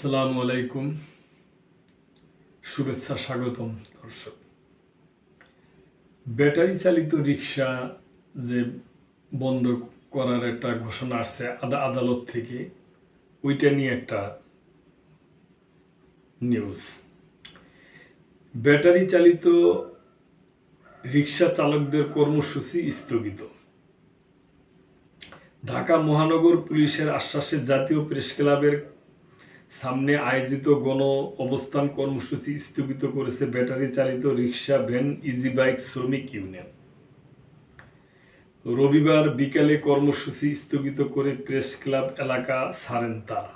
আসসালামু আলাইকুম, শুভেচ্ছা, স্বাগতম দর্শক। ব্যাটারি চালিত রিক্সা যে বন্ধ করার একটা ঘোষণা আসছে আদালত থেকে, ওইটা নিয়ে একটা নিউজ। ব্যাটারি চালিত রিক্সা চালকদের কর্মসূচি স্থগিত। ঢাকা মহানগর পুলিশের আশ্বাসে জাতীয় প্রেস ক্লাবের সামনে আয়োজিত গণ অবস্থান কর্মসূচি স্থগিত করেছে ব্যাটারি চালিত রিক্সা, ভ্যান, ইজি বাইক শ্রমিক ইউনিয়ন। রবিবার বিকালে কর্মসূচি স্থগিত করে প্রেস ক্লাব এলাকা ছাড়েন তারা।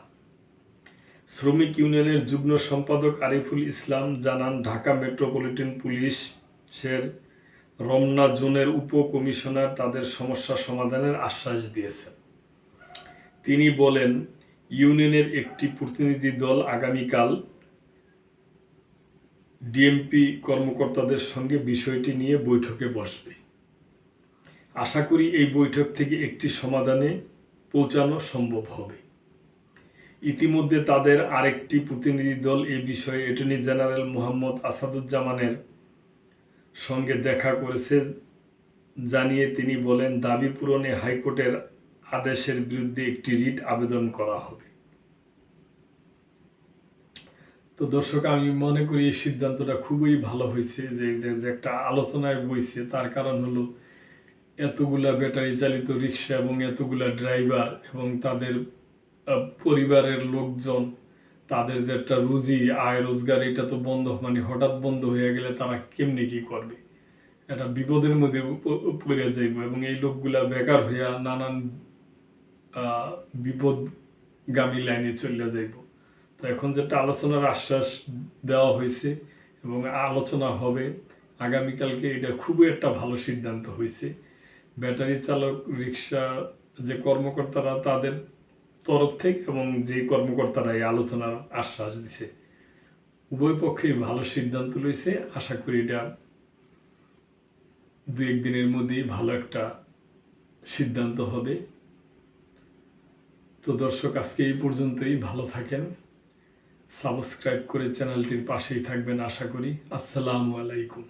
শ্রমিক ইউনিয়নের যুগ্ম সম্পাদক আরিফুল ইসলাম জানান, ঢাকা মেট্রোপলিটন পুলিশের রমনা জোনের উপ কমিশনার তাদের সমস্যা সমাধানের আশ্বাস দিয়েছেন। তিনি বলেন, ইউনিয়নের একটি প্রতিনিধি দল আগামীকাল ডিএমপি কর্মকর্তাদের সঙ্গে বিষয়টি নিয়ে বৈঠকে বসবে। আশা করি এই বৈঠক থেকে একটি সমাধানে পৌঁছানো সম্ভব হবে। ইতিমধ্যে তাদের আরেকটি প্রতিনিধি দল এ বিষয়ে অ্যাটর্নি জেনারেল মোহাম্মদ আসাদুজ্জামানের সঙ্গে দেখা করেছে জানিয়ে তিনি বলেন, দাবি পূরণে হাইকোর্টের আদেশের বিরুদ্ধে একটি রিট আবেদন করা হবে। তো দর্শক, আমি মনে করি এই সিদ্ধান্তটা খুবই ভালো হয়েছে, যে একটা আলোচনায় বইছে। তার কারণ হলো, এতগুলা ব্যাটারি চালিত রিক্সা এবং এতগুলা ড্রাইভার এবং তাদের পরিবারের লোকজন, তাদের যে একটা রুজি আয় রোজগার, এটা তো বন্ধ, মানে হঠাৎ বন্ধ হয়ে গেলে তারা কেমনি কি করবে, এটা বিপদের মধ্যে পড়ে যাইব এবং এই লোকগুলা বেকার হইয়া নানান বিপদগামী লাইনে চলে যাইব। তো এখন যেটা আলোচনার আশ্বাস দেওয়া হয়েছে এবং আলোচনা হবে আগামীকালকে, এটা খুবই একটা ভালো সিদ্ধান্ত হয়েছে। ব্যাটারি চালক রিক্সা যে কর্মকর্তারা, তাদের তরফ থেকে এবং যে কর্মকর্তারা এই আলোচনার আশ্বাস দিছে, উভয় পক্ষেই ভালো সিদ্ধান্ত লইছে। আশা করি এটা 2-1 দিনের মধ্যেই ভালো একটা সিদ্ধান্ত হবে। তো দর্শক, আজকে এই পর্যন্তই। ভালো থাকেন, সাবস্ক্রাইব করে চ্যানেলটির পাশেই থাকবেন আশা করি। আসসালামু আলাইকুম।